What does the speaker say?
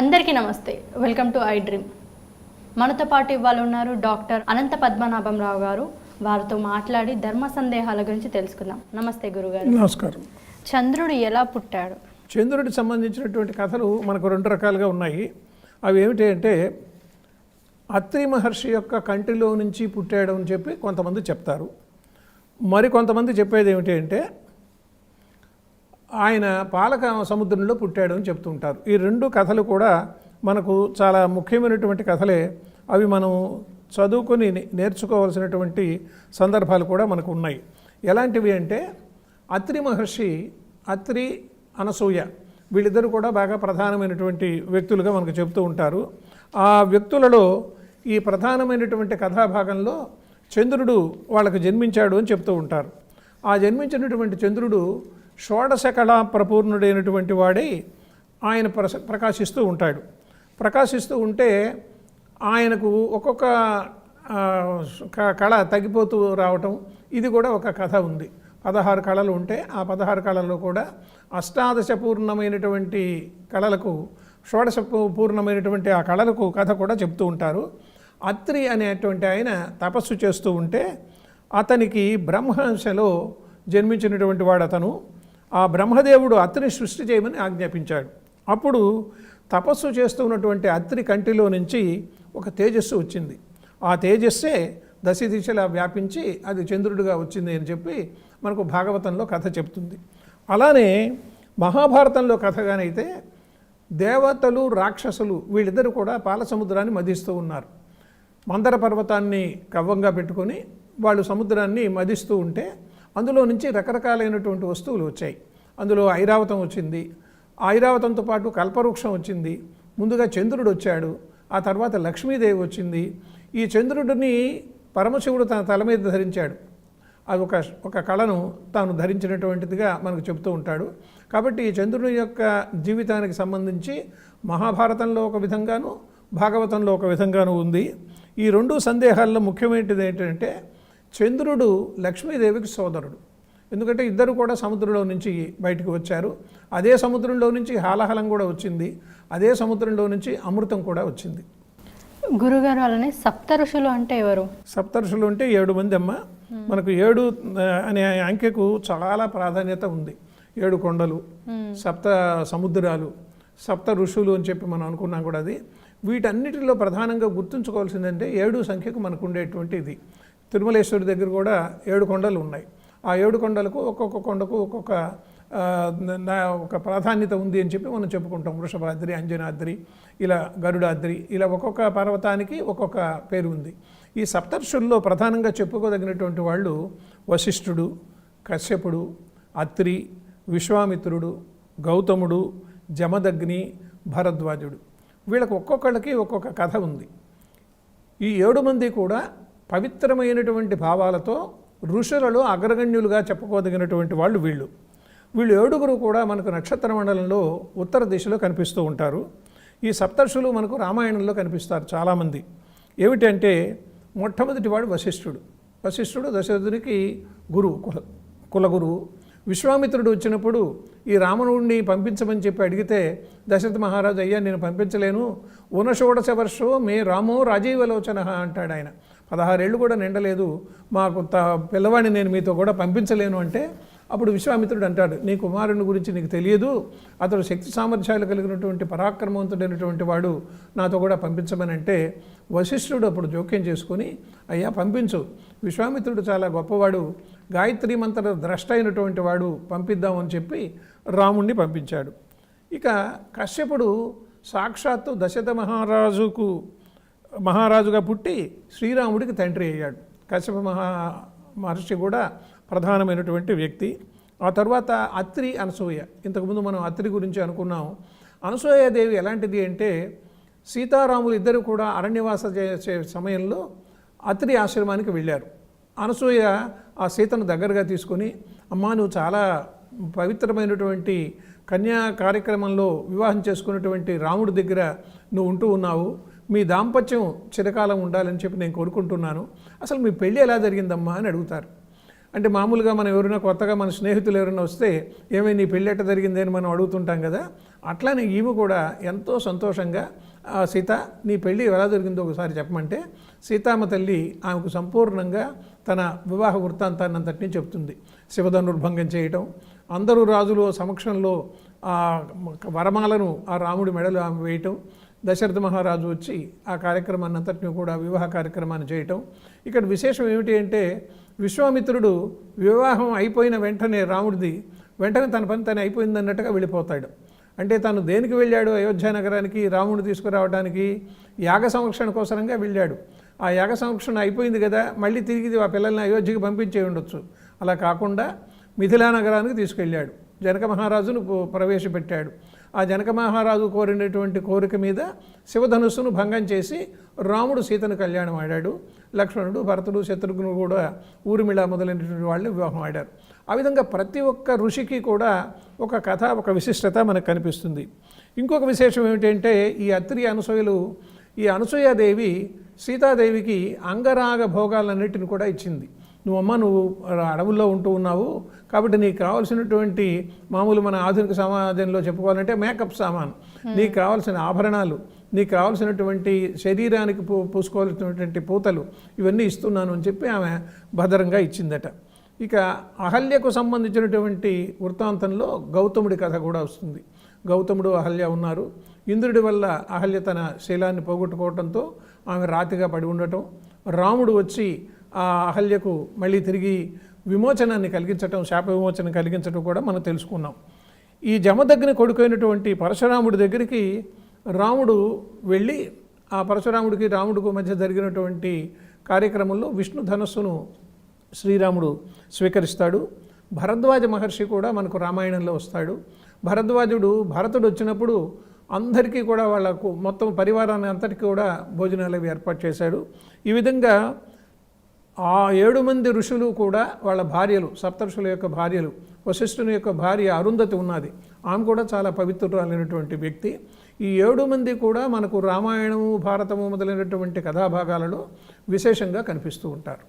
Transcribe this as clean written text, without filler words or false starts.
అందరికీ నమస్తే. Welcome to I dream. మనతో పాటు ఇవాళ ఉన్నారు డాక్టర్ అనంత పద్మనాభంరావు గారు. వారితో మాట్లాడి ధర్మ సందేహాల గురించి తెలుసుకుందాం. నమస్తే గురుగారు. నమస్కారం. చంద్రుడు ఎలా పుట్టాడు? చంద్రుడికి సంబంధించినటువంటి కథలు మనకు రెండు రకాలుగా ఉన్నాయి. అవి ఏమిటి అంటే, అత్రి మహర్షి యొక్క కంటిలో నుంచి పుట్టాడు అని చెప్పి కొంతమంది చెప్తారు. మరి కొంతమంది చెప్పేది ఏమిటి అంటే, ఆయన పాలక సముద్రంలో పుట్టాడు అని చెప్తుంటారు. ఈ రెండు కథలు కూడా మనకు చాలా ముఖ్యమైనటువంటి కథలే. అవి మనం చదువుకొని నేర్చుకోవాల్సినటువంటి సందర్భాలు కూడా మనకు ఉన్నాయి. ఎలాంటివి అంటే, అత్రి మహర్షి, అత్రి, అనసూయ వీళ్ళిద్దరూ కూడా బాగా ప్రధానమైనటువంటి వ్యక్తులుగా మనకు చెప్తూ ఉంటారు. ఆ వ్యక్తులలో ఈ ప్రధానమైనటువంటి కథాభాగంలో చంద్రుడు వాళ్ళకు జన్మించాడు అని చెప్తూ ఉంటారు. ఆ జన్మించినటువంటి చంద్రుడు షోడశ కళా ప్రపూర్ణుడైనటువంటి వాడై ఆయన ప్రకాశిస్తూ ఉంటాడు. ప్రకాశిస్తూ ఉంటే ఆయనకు ఒక్కొక్క కళ తగ్గిపోతూ రావటం, ఇది కూడా ఒక కథ ఉంది. 16 కళలు ఉంటే ఆ 16 కళల్లో కూడా అష్టాదశ పూర్ణమైనటువంటి కళలకు, షోడశ పూర్ణమైనటువంటి ఆ కళలకు కథ కూడా చెప్తూ ఉంటారు. అత్రి అనేటువంటి ఆయన తపస్సు చేస్తూ ఉంటే అతనికి బ్రహ్మహంసలో జన్మించినటువంటి వాడు అతను. ఆ బ్రహ్మదేవుడు అత్రిని సృష్టి చేయమని ఆజ్ఞాపించాడు. అప్పుడు తపస్సు చేస్తున్నటువంటి అత్రి కంటిలో నుంచి ఒక తేజస్సు వచ్చింది. ఆ తేజస్సే దశ దిశలా వ్యాపించి అది చంద్రుడిగా వచ్చింది అని చెప్పి మనకు భాగవతంలో కథ చెప్తుంది. అలానే మహాభారతంలో కథగానైతే దేవతలు, రాక్షసులు వీళ్ళిద్దరూ కూడా పాల సముద్రాన్ని మదిస్తూ ఉన్నారు. మందర పర్వతాన్ని కవ్వంగా పెట్టుకొని వాళ్ళు సముద్రాన్ని మదిస్తూ ఉంటే అందులో నుంచి రకరకాలైనటువంటి వస్తువులు వచ్చాయి. అందులో ఐరావతం వచ్చింది. ఆ ఐరావతంతో పాటు కల్పవృక్షం వచ్చింది. ముందుగా చంద్రుడు వచ్చాడు. ఆ తర్వాత లక్ష్మీదేవి వచ్చింది. ఈ చంద్రుడిని పరమశివుడు తన తల మీద ధరించాడు. అది ఒక కళను తాను ధరించినటువంటిదిగా మనకు చెప్తూ ఉంటాడు. కాబట్టి ఈ చంద్రుని యొక్క జీవితానికి సంబంధించి మహాభారతంలో ఒక విధంగాను, భాగవతంలో ఒక విధంగాను ఉంది. ఈ రెండు సందేహాల్లో ముఖ్యమైనది ఏంటంటే, చంద్రుడు లక్ష్మీదేవికి సోదరుడు. ఎందుకంటే ఇద్దరు కూడా సముద్రంలో నుంచి బయటకు వచ్చారు. అదే సముద్రంలో నుంచి హాలాహలం కూడా వచ్చింది. అదే సముద్రంలో నుంచి అమృతం కూడా వచ్చింది. గురుగారు, అలానే సప్త ఋషులు అంటే ఎవరు? సప్త ఋషులు అంటే 7 మంది అమ్మ. మనకు 7 అనే అంకెకు చాలా ప్రాధాన్యత ఉంది. 7 కొండలు, సప్త సముద్రాలు, సప్త ఋషులు అని చెప్పి మనం అనుకున్నాం కూడా. అది వీటన్నిటిలో ప్రధానంగా గుర్తుంచుకోవాల్సిందంటే 7 సంఖ్యకు మనకు ఉండేటువంటి ఇది. తిరుమలేశ్వరి దగ్గర కూడా 7 కొండలు ఉన్నాయి. ఆ 7 కొండలకు ఒక్కొక్క కొండకు ఒక్కొక్క ఒక ప్రాధాన్యత ఉంది అని చెప్పి మనం చెప్పుకుంటాం. వృషభాద్రి, అంజనాద్రి, ఇలా గరుడాద్రి, ఇలా ఒక్కొక్క పర్వతానికి ఒక్కొక్క పేరు ఉంది. ఈ సప్తర్షుల్లో ప్రధానంగా చెప్పుకోదగినటువంటి వాళ్ళు వశిష్ఠుడు, కశ్యపుడు, అత్రి, విశ్వామిత్రుడు, గౌతముడు, జమదగ్ని, భరద్వాజుడు. వీళ్ళకు ఒక్కొక్కళ్ళకి ఒక్కొక్క కథ ఉంది. ఈ 7 మంది కూడా పవిత్రమైనటువంటి భావాలతో ఋషులలో అగ్రగణ్యులుగా చెప్పుకోదగినటువంటి వాళ్ళు వీళ్ళు. వీళ్ళు 7గురు కూడా మనకు నక్షత్ర మండలంలో ఉత్తర దిశలో కనిపిస్తూ ఉంటారు. ఈ సప్తర్షులు మనకు రామాయణంలో కనిపిస్తారు చాలామంది. ఏమిటంటే, మొట్టమొదటి వాడు వశిష్ఠుడు. వశిష్ఠుడు దశరథునికి గురువు, కులగురువు. విశ్వామిత్రుడు వచ్చినప్పుడు ఈ రావణుడిని పంపించమని చెప్పి అడిగితే దశరథ మహారాజు, అయ్యా నేను పంపించలేను, ఊనషోడశ వర్షో మే రామో రాజీవలోచన అంటాడు ఆయన. 16 ఏళ్ళు కూడా నిండలేదు, మాకు పిల్లవాడిని నేను మీతో కూడా పంపించలేను అంటే అప్పుడు విశ్వామిత్రుడు అంటాడు, నీ కుమారుని గురించి నీకు తెలియదు, అతడు శక్తి సామర్థ్యాలు కలిగినటువంటి పరాక్రమవంతుడైనటువంటి వాడు, నాతో కూడా పంపించమని అంటే వశిష్ఠుడు అప్పుడు జోక్యం చేసుకొని, అయ్యా పంపించు, విశ్వామిత్రుడు చాలా గొప్పవాడు, గాయత్రి మంత్ర ద్రష్ట అయినటువంటి వాడు, పంపిద్దామని చెప్పి రాముణ్ణి పంపించాడు. ఇక కశ్యపుడు సాక్షాత్తు దశరథ మహారాజుగా పుట్టి శ్రీరాముడికి తండ్రి అయ్యాడు. కశ్యప మహర్షి కూడా ప్రధానమైనటువంటి వ్యక్తి. ఆ తర్వాత అత్రి, అనసూయ. ఇంతకుముందు మనం అత్రి గురించి అనుకున్నాం. అనసూయాదేవి ఎలాంటిది అంటే, సీతారాములు ఇద్దరు కూడా అరణ్యవాస చేసే సమయంలో అత్రి ఆశ్రమానికి వెళ్ళారు. అనసూయ ఆ సీతను దగ్గరగా తీసుకొని, అమ్మా నువ్వు చాలా పవిత్రమైనటువంటి కన్యా కార్యక్రమంలో వివాహం చేసుకున్నటువంటి రాముడి దగ్గర నువ్వు ఉంటూ ఉన్నావు, మీ దాంపత్యం చిరకాలం ఉండాలని చెప్పి నేను కోరుకుంటున్నాను, అసలు మీ పెళ్ళి ఎలా జరిగిందమ్మా అని అడుగుతారు. అంటే మామూలుగా మనం ఎవరైనా కొత్తగా మన స్నేహితులు ఎవరైనా వస్తే ఏమై నీ పెళ్ళి ఎట్ట జరిగింది అని మనం అడుగుతుంటాం కదా. అట్లానే ఈమె కూడా ఎంతో సంతోషంగా సీత నీ పెళ్ళి ఎలా జరిగిందో ఒకసారి చెప్పమంటే సీతామ్మ తల్లి ఆమెకు సంపూర్ణంగా తన వివాహ వృత్తాంతాన్ని అంతటినీ చెప్తుంది. శివధనుర్భంగం చేయటం, అందరూ రాజుల సమక్షంలో ఆ వరమాలను ఆ రాముడి మెడలు ఆమె వేయటం, దశరథ మహారాజు వచ్చి ఆ కార్యక్రమాన్ని అంతటిని కూడా వివాహ కార్యక్రమాన్ని చేయటం. ఇక్కడ విశేషం ఏమిటి అంటే విశ్వామిత్రుడు వివాహం అయిపోయిన వెంటనే రాముడిది వెంటనే తన పని తను అయిపోయిందన్నట్టుగా వెళ్ళిపోతాడు. అంటే తను దేనికి వెళ్ళాడు? అయోధ్య నగరానికి రాముడిని తీసుకురావడానికి యాగ సంరక్షణ కోసరంగా వెళ్ళాడు. ఆ యాగ సంరక్షణ అయిపోయింది కదా, మళ్ళీ తిరిగి ఆ పిల్లల్ని అయోధ్యకి పంపించే ఉండొచ్చు. అలా కాకుండా మిథిలా నగరానికి తీసుకెళ్ళాడు. జనక మహారాజును ప్రవేశపెట్టాడు. ఆ జనక మహారాజు కోరినటువంటి కోరిక మీద శివధనుస్సును భంగం చేసి రాముడు సీతను కళ్యాణం ఆడాడు. లక్ష్మణుడు, భరతుడు, శత్రుఘ్నుడు కూడా ఊర్మిళ మొదలైనటువంటి వాళ్ళు వివాహం ఆడారు. ఆ విధంగా ప్రతి ఒక్క ఋషికి కూడా ఒక కథ, ఒక విశిష్టత మనకు కనిపిస్తుంది. ఇంకొక విశేషం ఏమిటంటే ఈ అత్రి అనసూయలు, ఈ అనసూయాదేవి సీతాదేవికి అంగరాగ భోగాలన్నిటిని కూడా ఇచ్చింది. నువ్వు అడవుల్లో ఉంటూ ఉన్నావు కాబట్టి నీకు కావాల్సినటువంటి మామూలు మన ఆధునిక సమాజంలో చెప్పుకోవాలంటే మేకప్ సామాన్, నీకు కావాల్సిన ఆభరణాలు, నీకు కావాల్సినటువంటి శరీరానికి పూసుకోవాల్సినటువంటి పూతలు ఇవన్నీ ఇస్తున్నాను అని చెప్పి ఆమె భద్రంగా ఇచ్చిందట. ఇక అహల్యకు సంబంధించినటువంటి వృత్తాంతంలో గౌతముడి కథ కూడా వస్తుంది. గౌతముడు, అహల్య ఉన్నారు. ఇంద్రుడి వల్ల అహల్య తన శీలాన్ని పోగొట్టుకోవడంతో ఆమె రాతిగా పడి ఉండటం, రాముడు వచ్చి ఆ అహల్యకు మళ్ళీ తిరిగి విమోచనాన్ని కలిగించటం, శాప విమోచన కలిగించటం కూడా మనం తెలుసుకున్నాం. ఈ జమదగ్ని కొడుకైనటువంటి పరశురాముడి దగ్గరికి రాముడు వెళ్ళి ఆ పరశురాముడికి రాముడికి మధ్య జరిగినటువంటి కార్యక్రమంలో విష్ణు ధనస్సును శ్రీరాముడు స్వీకరిస్తాడు. భరద్వాజ మహర్షి కూడా మనకు రామాయణంలో వస్తాడు. భరద్వాజుడు భరతుడు వచ్చినప్పుడు అందరికీ కూడా వాళ్ళకు మొత్తం పరివారాన్ని అంతటికీ కూడా భోజనాలు అవి ఏర్పాటు చేశాడు. ఈ విధంగా ఆ 7 మంది ఋషులు కూడా వాళ్ళ భార్యలు, సప్తఋషుల యొక్క భార్యలు, వశిష్ఠుని యొక్క భార్య అరుంధతి ఉన్నది, ఆమె కూడా చాలా పవిత్రురాలైనటువంటి వ్యక్తి. ఈ 7 మంది కూడా మనకు రామాయణము, భారతము మొదలైనటువంటి కథాభాగాలలో విశేషంగా కనిపిస్తూ ఉంటారు.